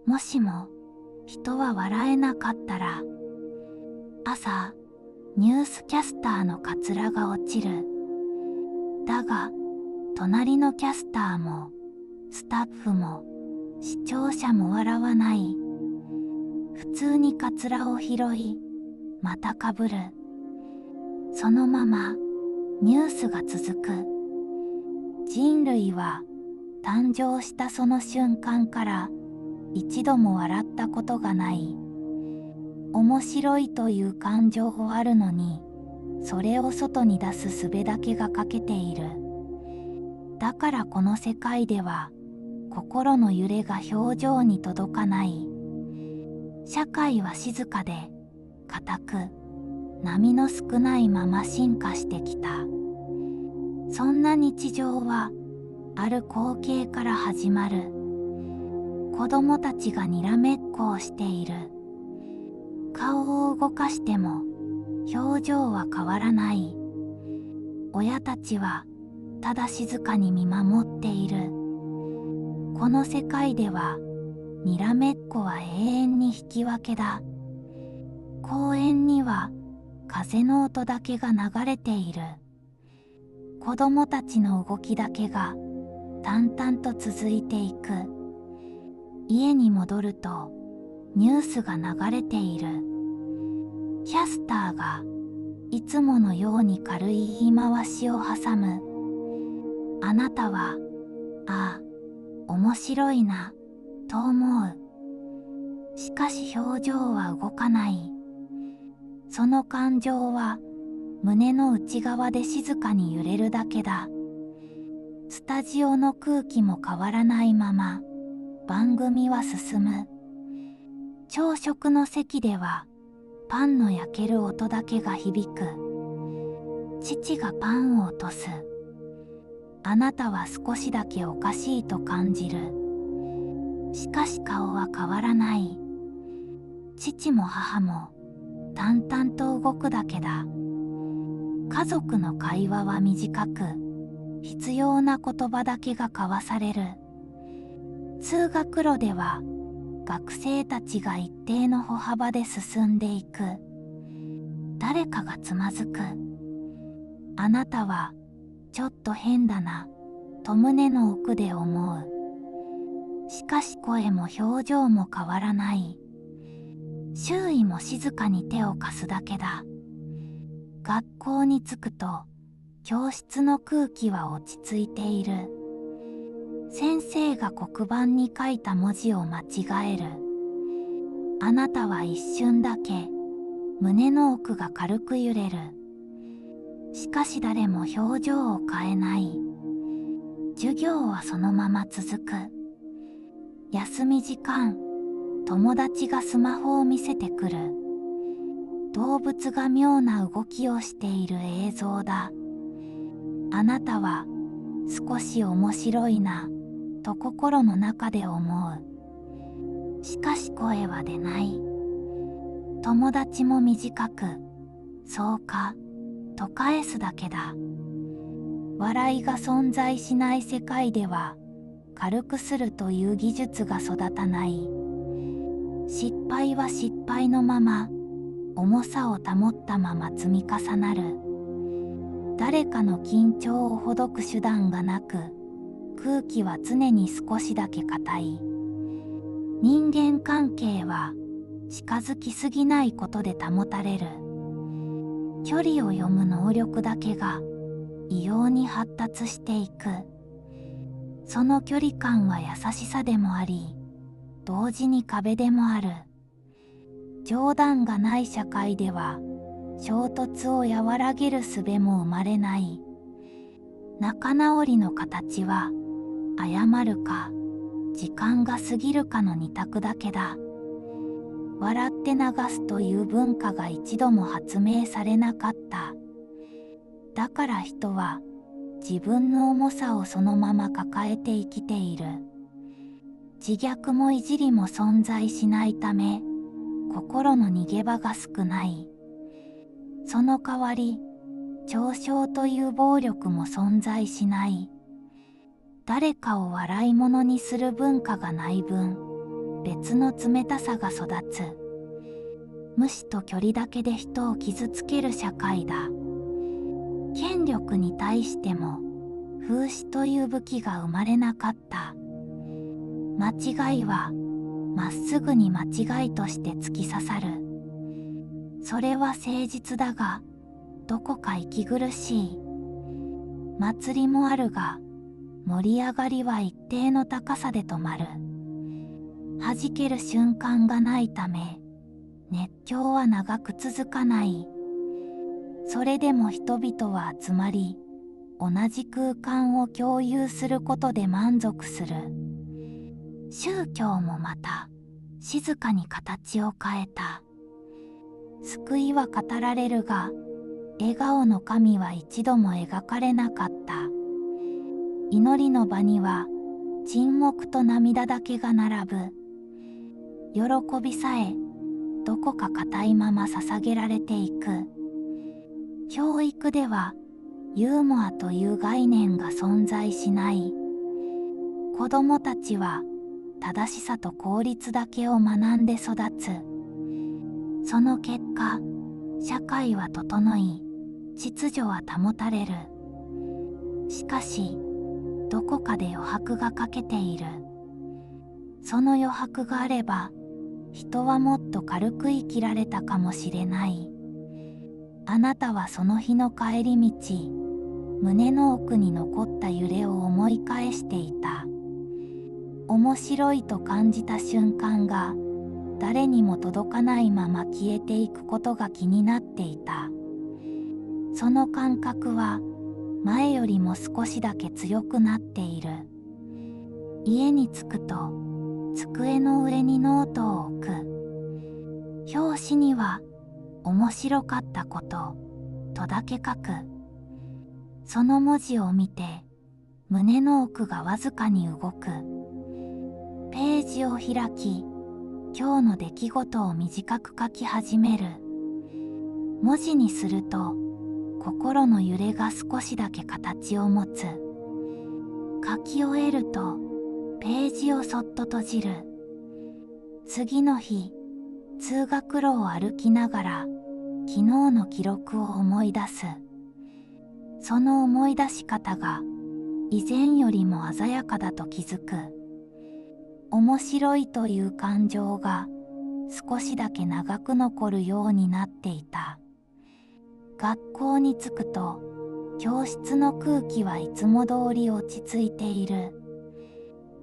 もしも人は笑えなかったら、朝ニュースキャスターのカツラが落ちる。だが隣のキャスターもスタッフも視聴者も笑わない。普通にカツラを拾い、またかぶる。そのままニュースが続く。人類は誕生したその瞬間から一度も笑ったことがない。面白いという感情はあるのに、それを外に出す術だけが欠けている。だからこの世界では心の揺れが表情に届かない。社会は静かで固く、波の少ないまま進化してきた。そんな日常はある光景から始まる。子供たちがにらめっこをしている。顔を動かしても表情は変わらない。親たちはただ静かに見守っている。この世界ではにらめっこは永遠に引き分けだ。公園には風の音だけが流れている。子供たちの動きだけが淡々と続いていく。家に戻るとニュースが流れている。キャスターがいつものように軽い言い回しを挟む。あなたは、ああ、面白いな、と思う。しかし表情は動かない。その感情は胸の内側で静かに揺れるだけだ。スタジオの空気も変わらないまま番組は進む。朝食の席ではパンの焼ける音だけが響く。父がパンを落とす。あなたは少しだけおかしいと感じる。しかし顔は変わらない。父も母も淡々と動くだけだ。家族の会話は短く、必要な言葉だけが交わされる。通学路では学生たちが一定の歩幅で進んでいく。誰かがつまずく。あなたはちょっと変だな、と胸の奥で思う。しかし声も表情も変わらない。周囲も静かに手を貸すだけだ。学校に着くと教室の空気は落ち着いている。先生が黒板に書いた文字を間違える。あなたは一瞬だけ胸の奥が軽く揺れる。しかし誰も表情を変えない。授業はそのまま続く。休み時間、友達がスマホを見せてくる。動物が妙な動きをしている映像だ。あなたは少し面白いな、と心の中で思う。しかし声は出ない。友達も短く、そうか、と返すだけだ。笑いが存在しない世界では、軽くするという技術が育たない。失敗は失敗のまま、重さを保ったまま積み重なる。誰かの緊張をほどく手段がなく、空気は常に少しだけ硬い。人間関係は近づきすぎないことで保たれる。距離を読む能力だけが異様に発達していく。その距離感は優しさでもあり、同時に壁でもある。冗談がない社会では衝突を和らげる術も生まれない。仲直りの形は謝るか時間が過ぎるかの二択だけだ。笑って流すという文化が一度も発明されなかった。だから人は自分の重さをそのまま抱えて生きている。自虐もいじりも存在しないため、心の逃げ場が少ない。その代わり、嘲笑という暴力も存在しない。誰かを笑い物にする文化がない分、別夏の冷たさが育つ。無視と距離だけで人を傷つける社会だ。権力に対しても風刺という武器が生まれなかった。間違いはまっすぐに間違いとして突き刺さる。それは誠実だが、どこか息苦しい。祭りもあるが、盛り上がりは一定の高さで止まる。弾ける瞬間がないため、熱狂は長く続かない。それでも人々は集まり、同じ空間を共有することで満足する。宗教もまた、静かに形を変えた。救いは語られるが、笑顔の神は一度も描かれなかった。祈りの場には、沈黙と涙だけが並ぶ。喜びさえ、どこか固いまま捧げられていく。教育では、ユーモアという概念が存在しない。子供たちは、正しさと効率だけを学んで育つ。その結果、社会は整い、秩序は保たれる。しかし、どこかで余白が欠けている。その余白があれば、人はもっと軽く生きられたかもしれない。あなたはその日の帰り道、胸の奥に残った揺れを思い返していた。面白いと感じた瞬間が、誰にも届かないまま消えていくことが気になっていた。その感覚は、前よりも少しだけ強くなっている。家に着くと、机の上にノートを置く。表紙には、面白かったこと、とだけ書く。その文字を見て、胸の奥がわずかに動く。ページを開き、今日の出来事を短く書き始める。文字にすると、心の揺れが少しだけ形を持つ。書き終えると、ページをそっと閉じる。次の日、通学路を歩きながら、昨日の記録を思い出す。その思い出し方が、以前よりも鮮やかだと気づく。面白いという感情が、少しだけ長く残るようになっていた。学校に着くと、教室の空気はいつも通り落ち着いている。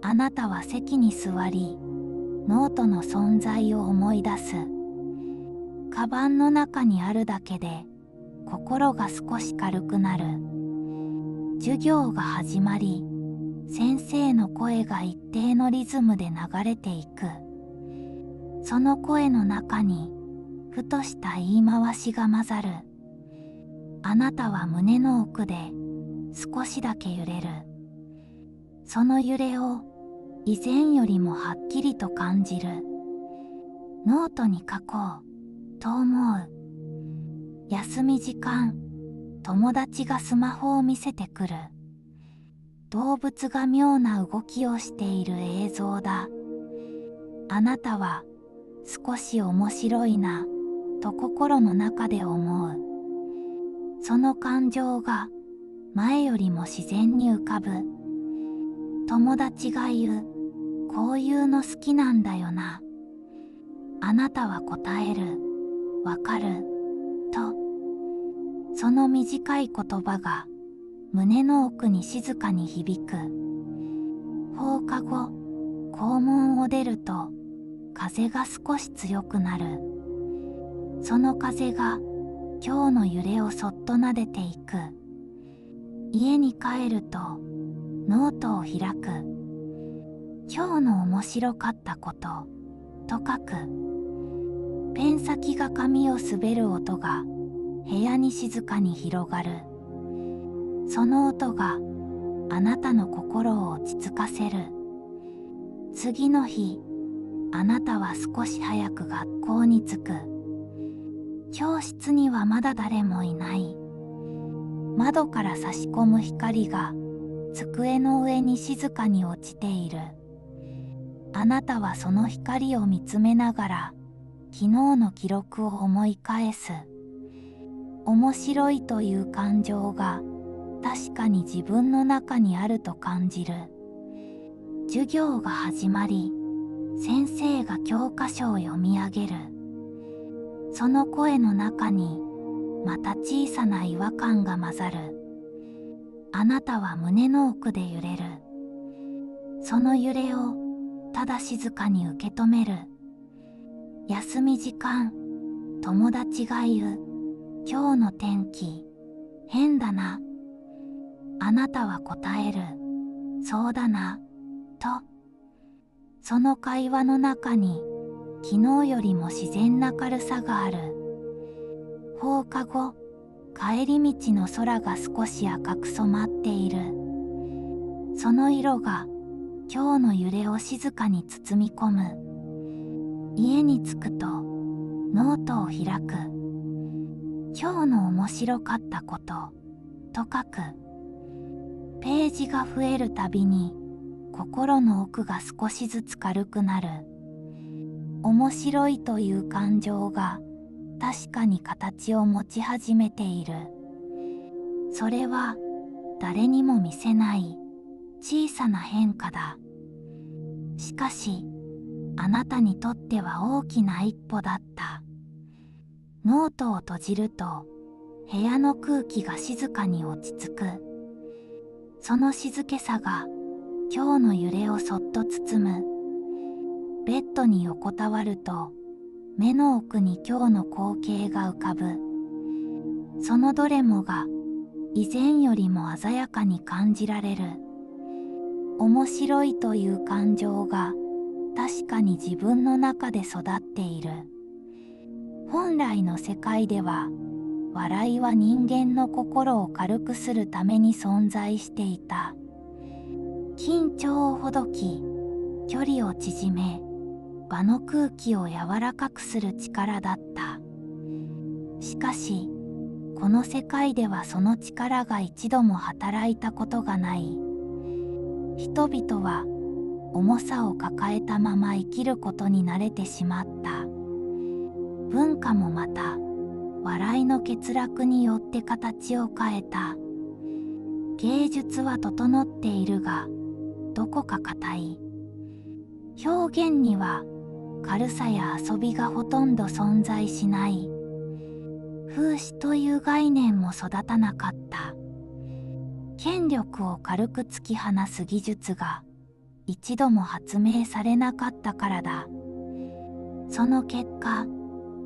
あなたは席に座り、ノートの存在を思い出す。カバンの中にあるだけで、心が少し軽くなる。授業が始まり、先生の声が一定のリズムで流れていく。その声の中に、ふとした言い回しが混ざる。あなたは胸の奥で少しだけ揺れる。その揺れを以前よりもはっきりと感じる。ノートに書こうと思う。休み時間、友達がスマホを見せてくる。動物が妙な動きをしている映像だ。あなたは少し面白いなと心の中で思う。その感情が前よりも自然に浮かぶ。友達が言う、こういうの好きなんだよな。あなたは答える、わかる、と。その短い言葉が胸の奥に静かに響く。放課後、校門を出ると風が少し強くなる。その風が今日の揺れをそっと撫でていく。家に帰るとノートを開く。今日の面白かったことと書く。ペン先が紙を滑る音が部屋に静かに広がる。その音があなたの心を落ち着かせる。次の日、あなたは少し早く学校に着く。教室にはまだ誰もいない。窓から差し込む光が机の上に静かに落ちている。あなたはその光を見つめながら昨日の記録を思い返す。面白いという感情が確かに自分の中にあると感じる。授業が始まり、先生が教科書を読み上げる。その声の中にまた小さな違和感が混ざる。あなたは胸の奥で揺れる。その揺れをただ静かに受け止める。休み時間、友達が言う。今日の天気、変だな。あなたは答える。そうだな、と。その会話の中に昨日よりも自然な軽さがある。放課後、帰り道の空が少し赤く染まっている。その色が今日の揺れを静かに包み込む。家に着くとノートを開く。今日の面白かったことと書く。ページが増えるたびに心の奥が少しずつ軽くなる。面白いという感情が確かに形を持ち始めている。それは誰にも見せない小さな変化だ。しかしあなたにとっては大きな一歩だった。ノートを閉じると部屋の空気が静かに落ち着く。その静けさが今日の揺れをそっと包む。ベッドに横たわると目の奥に今日の光景が浮かぶ。そのどれもが以前よりも鮮やかに感じられる。面白いという感情が確かに自分の中で育っている。本来の世界では笑いは人間の心を軽くするために存在していた。緊張をほどき、距離を縮め、場の空気を柔らかくする力だった。しかし、この世界ではその力が一度も働いたことがない。人々は重さを抱えたまま生きることに慣れてしまった。文化もまた、笑いの欠落によって形を変えた。芸術は整っているが、どこか硬い。表現には軽さや遊びがほとんど存在しない。風刺という概念も育たなかった。権力を軽く突き放す技術が一度も発明されなかったからだ。その結果、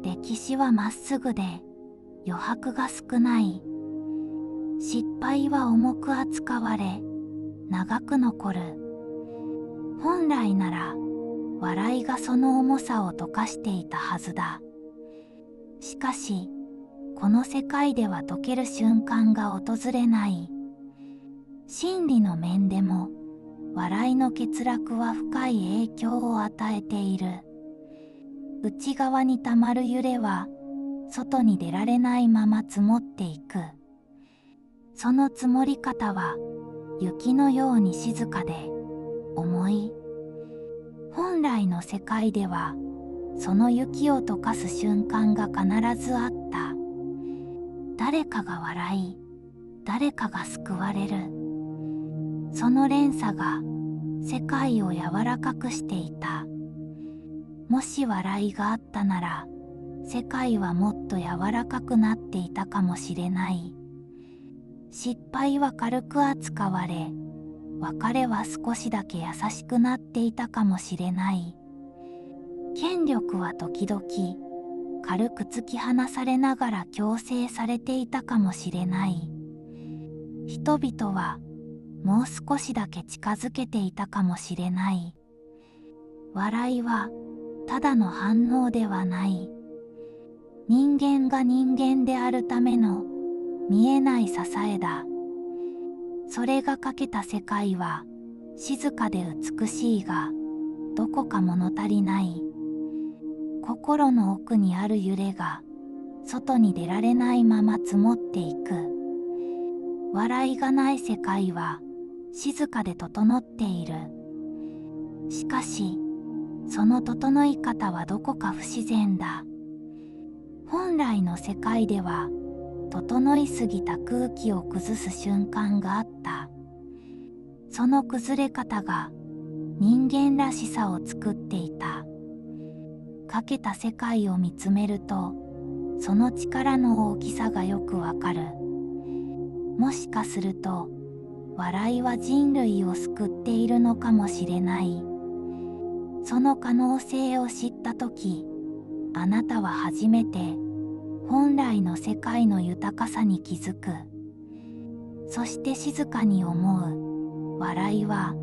歴史はまっすぐで余白が少ない。失敗は重く扱われ、長く残る。本来なら、笑いがその重さを溶かしていたはずだ。しかし、この世界では溶ける瞬間が訪れない。心理の面でも、笑いの欠落は深い影響を与えている。内側にたまる揺れは、外に出られないまま積もっていく。その積もり方は、雪のように静かで、重い。本来の世界では、その雪を溶かす瞬間が必ずあった。誰かが笑い、誰かが救われる。その連鎖が世界を柔らかくしていた。もし笑いがあったなら、世界はもっと柔らかくなっていたかもしれない。失敗は軽く扱われ、別れは少しだけ優しくなっていたかもしれない。権力は時々、軽く突き放されながら強制されていたかもしれない。人々は、もう少しだけ近づけていたかもしれない。笑いは、ただの反応ではない。人間が人間であるための見えない支えだ。それがかけた世界は静かで美しいが、どこか物足りない。心の奥にある揺れが外に出られないまま積もっていく。笑いがない世界は静かで整っている。しかしその整い方はどこか不自然だ。本来の世界では整いすぎた空気を崩す瞬間があった。その崩れ方が人間らしさを作っていた。かけた世界を見つめると、その力の大きさがよくわかる。もしかすると、笑いは人類を救っているのかもしれない。その可能性を知ったとき、あなたは初めて本来の世界の豊かさに気づく。そして静かに思う。笑いは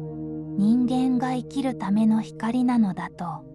人間が生きるための光なのだと。